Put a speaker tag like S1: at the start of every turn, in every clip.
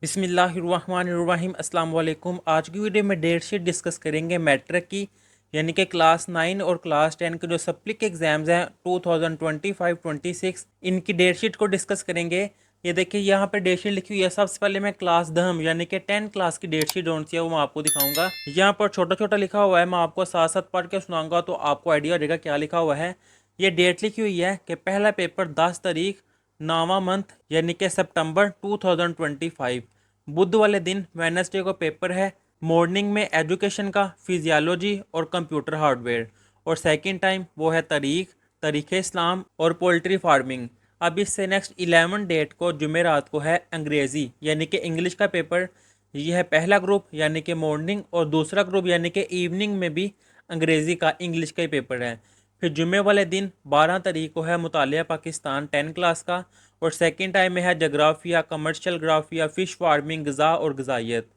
S1: बिस्मिल्लाहिर्रहमानिर्रहीम अस्सलाम वालेकुम। आज की वीडियो में डेट शीट डिस्कस करेंगे मैट्रिक की, यानी कि क्लास 9 और क्लास 10 के जो सप्लिक एग्जाम्स हैं 2025-26 इनकी डेट शीट को डिस्कस करेंगे। ये देखिए यहाँ पे डेट शीट लिखी हुई है। सबसे पहले मैं क्लास दहम यानी कि 10 क्लास की डेट शीट कौन सी है वो मैं आपको दिखाऊंगा। यहाँ पर छोटा छोटा लिखा हुआ है, मैं आपको साथ साथ पढ़ के सुनाऊंगा तो आपको आइडिया हो जाएगा क्या लिखा हुआ है। ये डेट लिखी हुई है कि पहला पेपर 10 तारीख 9वां मंथ यानी कि सितंबर 2025 बुध वाले दिन वेडनेसडे को पेपर है। मॉर्निंग में एजुकेशन का, फिजियोलॉजी और कंप्यूटर हार्डवेयर, और सेकंड टाइम वो है तारीख इस्लाम और पोल्ट्री फार्मिंग। अब इससे नेक्स्ट 11 डेट को जुमेरात को है अंग्रेज़ी यानी कि इंग्लिश का पेपर। यह है पहला ग्रुप यानी कि मॉर्निंग, और दूसरा ग्रुप यानी कि इवनिंग में भी अंग्रेज़ी का, इंग्लिश का ही पेपर है। फिर जुमे वाले दिन 12 तारीख को है मुतालिया पाकिस्तान 10 क्लास का, और सेकंड टाइम में है जोग्राफिया, कमर्शियल ग्राफिया, फ़िश फार्मिंग, गज़ा और गज़ाइयत।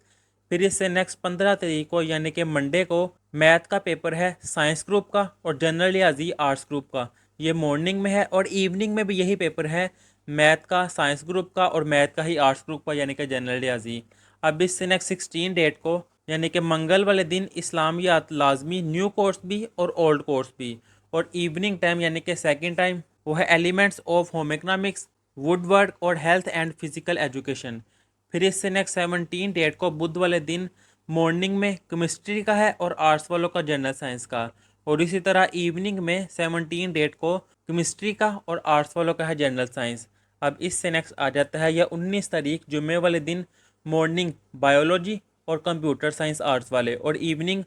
S1: फिर इससे नेक्स्ट 15 तारीख को यानी कि मंडे को मैथ का पेपर है साइंस ग्रुप का और जनरल याजी आर्ट्स ग्रुप का। ये मॉर्निंग में है, और इवनिंग में भी यही पेपर है, मैथ का, साइंस ग्रुप का और मैथ का ही आर्ट्स ग्रुप का यानी कि जनरल याजी। अब इससे नेक्स्ट 16 डेट को यानी कि मंगल वाले दिन इस्लामियात लाजमी न्यू कोर्स भी और ओल्ड कोर्स भी, और इवनिंग टाइम यानी कि सेकंड टाइम वो है elements of home economics, would work और हेल्थ एंड फिजिकल एजुकेशन। फिर इससे नेक्स्ट 17 डेट को बुध वाले दिन मॉर्निंग में केमिस्ट्री का है और आर्ट्स वालों का जनरल साइंस का, और इसी तरह इवनिंग में 17 डेट को केमिस्ट्री का और आर्ट्स वालों का है जनरल साइंस। अब इससे नेक्स्ट आ जाता है यह 19 तारीख जुमे वाले दिन मॉर्निंग बायोलॉजी और कंप्यूटर साइंस आर्ट्स वाले, और इवनिंग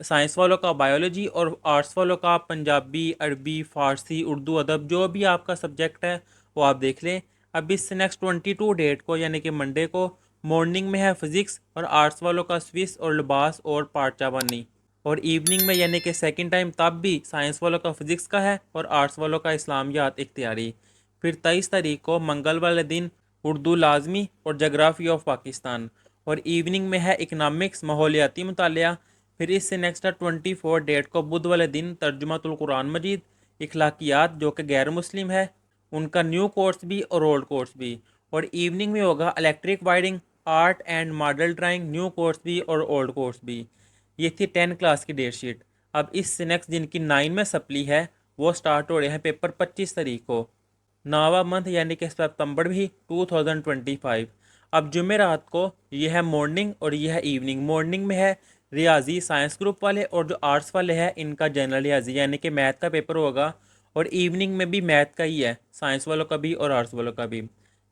S1: साइंस वालों का बायोलॉजी और आर्ट्स वालों का पंजाबी, अरबी, फ़ारसी, उर्दू अदब, जो भी आपका सब्जेक्ट है वो आप देख लें। अब इससे नेक्स्ट 22 डेट को यानी कि मंडे को मॉर्निंग में है फिज़िक्स और आर्ट्स वालों का स्विस और लिबास और पार्चावानी, और इवनिंग में यानी कि सेकंड टाइम तब भी साइंस वालों का फिज़िक्स का है और आर्ट्स वालों का इस्लामियात इख्तियारी। फिर 23 तारीख को मंगल वाले दिन उर्दू लाजमी और जोग्राफ़ी ऑफ पाकिस्तान, और इवनिंग में है इकनॉमिक्स, माहौलियाती मुतालिया। फिर इससे नेक्स्ट है 24 डेट को बुध वाले दिन तर्जुमातुल कुरान मजीद, इखलाकियात जो कि गैर मुस्लिम है उनका न्यू कोर्स भी और ओल्ड कोर्स भी, और इवनिंग में होगा electric wiring, art and model drawing new course भी और ओल्ड कोर्स भी। ये थी 10 क्लास की डेट शीट। अब इससे नेक्स्ट जिनकी 9 में सप्ली है वो स्टार्ट हो रहे हैं पेपर 25 तारीख को, 9वां मंथ यानी कि सितंबर भी 2025। अब जुमेरात को यह है मॉर्निंग और यह है इवनिंग। मॉर्निंग में है रियाजी साइंस ग्रुप वाले, और जो आर्ट्स वाले हैं इनका जनरल रियाजी यानी कि मैथ का पेपर होगा, और इवनिंग में भी मैथ का ही है, साइंस वालों का भी और आर्ट्स वालों का भी।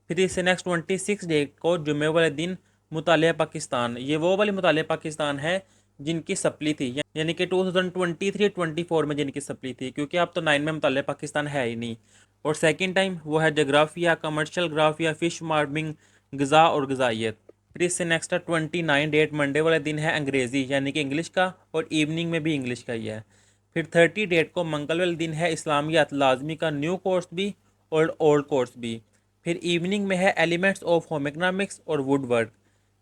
S1: फिर इससे नेक्स्ट 26 डेट को जुमे वाले दिन मुतालिया पाकिस्तान, ये वो वाली मुतालिया पाकिस्तान है जिनकी सप्ली थी, यानी कि 2023-24 में जिनकी सप्ली थी, क्योंकि अब तो 9 में मुतालिया पाकिस्तान है ही नहीं। और सेकंड टाइम वो है जोग्राफिया, कमर्शियल ग्राफिया, फिश फार्मिंग, गज़ा और गज़ाइयत। फिर इससे नेक्स्ट है 29 डेट मंडे वाले दिन है अंग्रेज़ी यानी कि इंग्लिश का, और इवनिंग में भी इंग्लिश का ही है। फिर 30 डेट को मंगल वाले दिन है इस्लामियात लाजमी का न्यू कोर्स भी और ओल्ड कोर्स भी। फिर इवनिंग में है एलिमेंट्स ऑफ होम इकनॉमिक्स और वुड वर्क।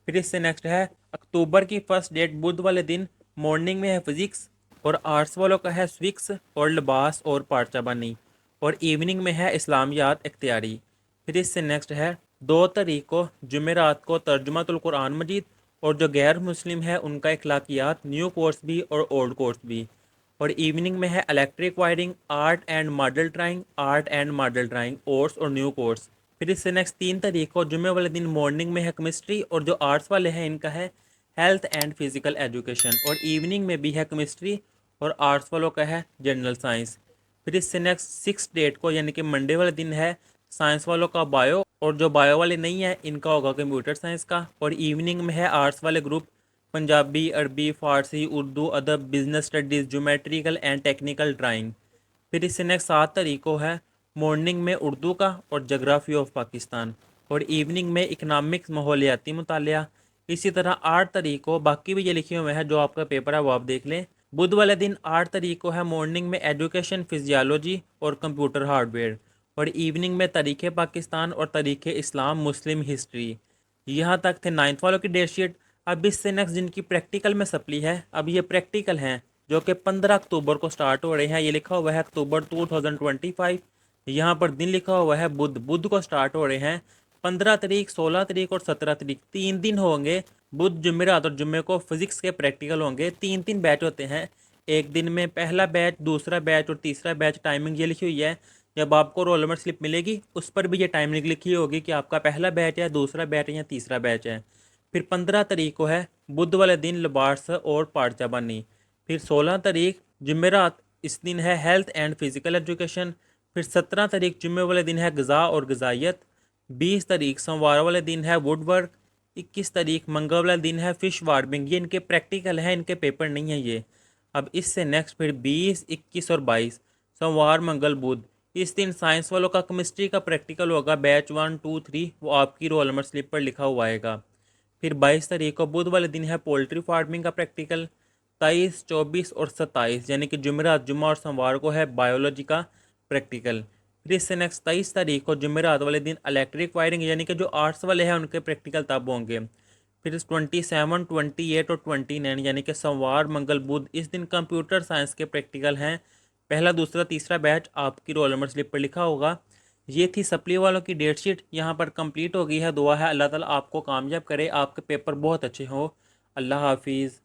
S1: फिर इससे नेक्स्ट है अक्टूबर की फर्स्ट डेट बुध वाले दिन मॉर्निंग में है फिजिक्स, और आर्ट्स वालों का है स्विक्स और लिबास और पार्चाबानी, और इवनिंग में है इस्लामियात इख्तियारी। फिर इससे नेक्स्ट है 2 तारीख को जुमेरात को तर्जुमातुल कुरान मजीद, और जो गैर मुस्लिम है उनका इखलाकियात न्यू कोर्स भी और ओल्ड कोर्स भी, और इवनिंग में है electric wiring, art and model drawing course और न्यू कोर्स। फिर इससे नेक्स्ट 3 तारीख को जुमे वाले दिन मॉर्निंग में है केमिस्ट्री, और जो आर्ट्स वाले हैं इनका है हेल्थ एंड फिजिकल एजुकेशन, और इवनिंग में भी है केमिस्ट्री और आर्ट्स वालों का है जनरल साइंस। फिर इससे नेक्स्ट 6 डेट को यानी कि मंडे वाले दिन है साइंस वालों का बायो, और जो बायो वाले नहीं है इनका होगा कंप्यूटर साइंस का, और इवनिंग में है आर्ट्स वाले ग्रुप पंजाबी, अरबी, फ़ारसी, उर्दू अदब, business studies, geometrical and technical drawing. फिर इससे नेक्स्ट 7 तारीख को है मॉर्निंग में उर्दू का और जोग्राफ़ी ऑफ पाकिस्तान, और इवनिंग में इकनॉमिक्स, माहौलियाती मुतालिया। इसी तरह 8 तारीख को बाकी भी ये लिखे हुए हैं, जो आपका पेपर है वो आप देख लें। बुध वाले दिन 8 तारीख को है मॉर्निंग में एजुकेशन, फिजियोलॉजी और कंप्यूटर हार्डवेयर, और इवनिंग में तारीख़ पाकिस्तान और तारीख़ इस्लाम, मुस्लिम हिस्ट्री। यहाँ तक थे 9th वालों की डेट शीट। अब इससे नेक्स्ट जिनकी प्रैक्टिकल में सप्ली है, अब ये प्रैक्टिकल हैं जो कि 15 अक्टूबर को स्टार्ट हो रहे हैं। ये लिखा हुआ है अक्टूबर 2025, यहाँ पर दिन लिखा हुआ है बुध को स्टार्ट हो रहे हैं 15 तारीख, 16 तारीख और 17 तारीख 3 दिन होंगे। बुध, जुमेरात और जुम्मे को फिजिक्स के प्रैक्टिकल होंगे। 3 बैच होते हैं एक दिन में। पहला बैच, दूसरा बैच और तीसरा बैच। टाइमिंग ये लिखी हुई है, जब आपको रोल नंबर स्लिप मिलेगी उस पर भी ये टाइमिंग लिखी होगी कि आपका पहला बैच है, दूसरा बैच है या तीसरा बैच है। फिर 15 तारीख को है बुध वाले दिन लबार्स और पाठचाबानी। फिर 16 तारीख जुमेरात, इस दिन है हेल्थ एंड फिजिकल एजुकेशन। फिर 17 तारीख जुम्मे वाले दिन है गज़ा और गज़ाइयत। 20 तारीख सोमवार वाले दिन है वुड वर्क। 21 तारीख मंगल वाला दिन है फिश वार्मिंग। ये इनके प्रैक्टिकल हैं, इनके पेपर नहीं है ये। अब इससे नेक्स्ट फिर 20, 21 और 22 सोमवार मंगल बुध, इस दिन साइंस वालों का केमिस्ट्री का प्रैक्टिकल होगा। बैच 1, 2, 3 वो आपकी रोल नंबर स्लिप पर लिखा हुआ आएगा। फिर 22 तारीख को बुध वाले दिन है पोल्ट्री फार्मिंग का प्रैक्टिकल। 23, 24 और 27 यानी कि जुमेरात, जुम्मा और सोमवार को है बायोलॉजी का प्रैक्टिकल। फिर इससे नेक्स्ट 23 तारीख को जुमेरात वाले दिन इलेक्ट्रिक वायरिंग यानी कि जो आर्ट्स वाले हैं उनके प्रैक्टिकल तब होंगे। फिर 27, 28 और 29 यानी कि सोमवार मंगल बुध, इस दिन कंप्यूटर साइंस के प्रैक्टिकल हैं। पहला, दूसरा, तीसरा बैच आपकी रोल नंबर स्लिप पर लिखा होगा। ये थी सप्ली वालों की डेट शीट, यहाँ पर कंप्लीट हो गई है। दुआ है अल्लाह ताला आपको कामयाब करे, आपके पेपर बहुत अच्छे हो। अल्लाह हाफिज़।